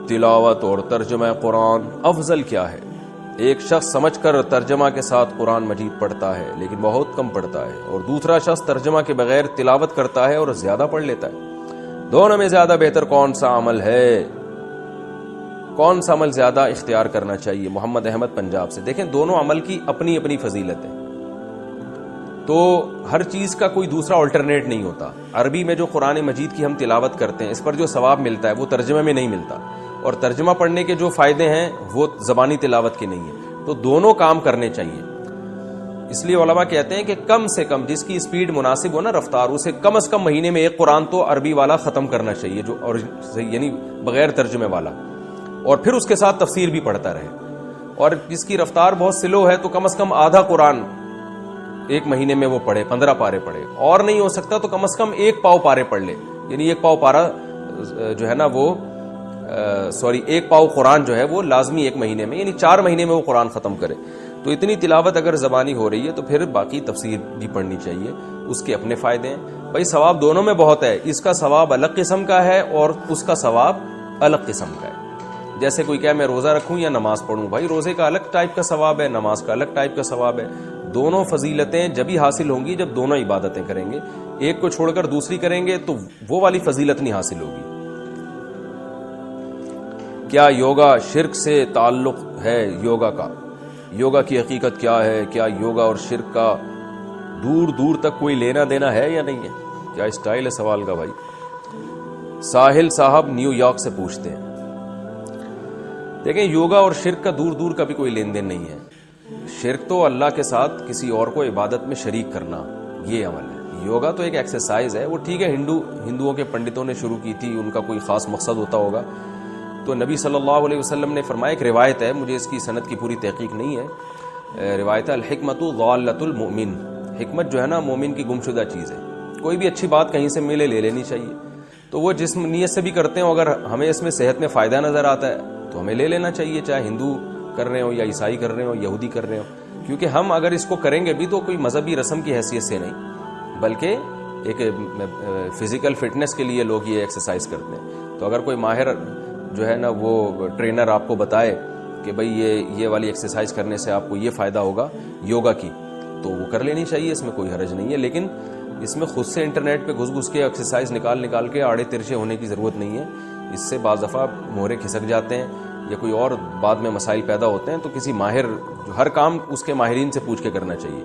تلاوت اور ترجمہ قرآن افضل کیا ہے؟ ایک شخص سمجھ کر ترجمہ کے ساتھ قرآن مجید پڑھتا ہے لیکن بہت کم پڑھتا ہے، اور دوسرا شخص ترجمہ کے بغیر تلاوت کرتا ہے اور زیادہ پڑھ لیتا ہے۔ دونوں میں زیادہ بہتر کون سا عمل ہے؟ کون سا عمل زیادہ اختیار کرنا چاہیے؟ محمد احمد پنجاب سے۔ دیکھیں، دونوں عمل کی اپنی اپنی فضیلت ہے، تو ہر چیز کا کوئی دوسرا آلٹرنیٹ نہیں ہوتا۔ عربی میں جو قرآن مجید کی ہم تلاوت کرتے ہیں، اس پر جو ثواب ملتا ہے وہ ترجمے میں نہیں ملتا، اور ترجمہ پڑھنے کے جو فائدے ہیں وہ زبانی تلاوت کے نہیں ہیں، تو دونوں کام کرنے چاہیے۔ اس لیے علماء کہتے ہیں کہ کم سے کم جس کی سپیڈ مناسب ہو نا، رفتار، اسے کم از کم مہینے میں ایک قرآن تو عربی والا ختم کرنا چاہیے، جو یعنی بغیر ترجمے والا، اور پھر اس کے ساتھ تفسیر بھی پڑھتا رہے۔ اور جس کی رفتار بہت سلو ہے تو کم از کم آدھا قرآن ایک مہینے میں وہ پڑھے، 15 پارے پڑھے، اور نہیں ہو سکتا تو کم از کم 1 پاؤ پارے پڑھ لے، یعنی 1 پاؤ پارا جو ہے نا وہ 1 پاؤ قرآن جو ہے وہ لازمی 1 مہینے میں، یعنی 4 مہینے میں وہ قرآن ختم کرے۔ تو اتنی تلاوت اگر زبانی ہو رہی ہے تو پھر باقی تفسیر بھی پڑھنی چاہیے، اس کے اپنے فائدے ہیں۔ بھائی ثواب دونوں میں بہت ہے، اس کا ثواب الگ قسم کا ہے اور اس کا ثواب الگ قسم کا ہے۔ جیسے کوئی کہے میں روزہ رکھوں یا نماز پڑھوں، بھائی روزے کا الگ ٹائپ کا ثواب ہے، نماز کا الگ ٹائپ کا ثواب ہے۔ دونوں فضیلتیں جبھی حاصل ہوں گی جب دونوں عبادتیں کریں گے، ایک کو چھوڑ کر دوسری کریں گے تو وہ والی فضیلت نہیں حاصل ہوگی۔ کیا یوگا شرک سے تعلق ہے؟ یوگا کی حقیقت کیا ہے؟ کیا یوگا اور شرک کا دور دور تک کوئی لینا دینا ہے یا نہیں ہے؟ کیا اسٹائل ہے سوال کا بھائی؟ ساحل صاحب نیو یارک سے پوچھتے ہیں۔ دیکھیں، یوگا اور شرک کا دور دور کا بھی کوئی لین دین نہیں ہے۔ شرک تو اللہ کے ساتھ کسی اور کو عبادت میں شریک کرنا، یہ عمل ہے۔ یوگا تو ایک ایکسرسائز ہے، وہ ٹھیک ہے ہندوؤں کے پنڈتوں نے شروع کی تھی، ان کا کوئی خاص مقصد ہوتا ہوگا۔ تو نبی صلی اللہ علیہ وسلم نے فرمایا، ایک روایت ہے، مجھے اس کی سند کی پوری تحقیق نہیں ہے، روایت الحکمت ضالۃ المؤمن، حکمت جو ہے نا مومن کی گمشدہ چیز ہے۔ کوئی بھی اچھی بات کہیں سے ملے لے لینی چاہیے، تو وہ جس نیت سے بھی کرتے ہوں، اگر ہمیں اس میں صحت میں فائدہ نظر آتا ہے تو ہمیں لے لینا چاہیے، چاہے ہندو کر رہے ہوں یا عیسائی کر رہے ہوں، یہودی کر رہے ہوں، کیونکہ ہم اگر اس کو کریں گے بھی تو کوئی مذہبی رسم کی حیثیت سے نہیں، بلکہ ایک فزیکل فٹنس کے لیے لوگ یہ ایکسرسائز کرتے ہیں۔ تو اگر کوئی ماہر جو ہے نا وہ ٹرینر آپ کو بتائے کہ بھئی یہ والی ایکسرسائز کرنے سے آپ کو یہ فائدہ ہوگا یوگا کی، تو وہ کر لینی چاہیے، اس میں کوئی حرج نہیں ہے۔ لیکن اس میں خود سے انٹرنیٹ پہ گھس کے ایکسرسائز نکال کے آڑے ترچے ہونے کی ضرورت نہیں ہے۔ اس سے بعض دفعہ مہرے کھسک جاتے ہیں یا کوئی اور بعد میں مسائل پیدا ہوتے ہیں، تو کسی ماہر، جو ہر کام اس کے ماہرین سے پوچھ کے کرنا چاہیے۔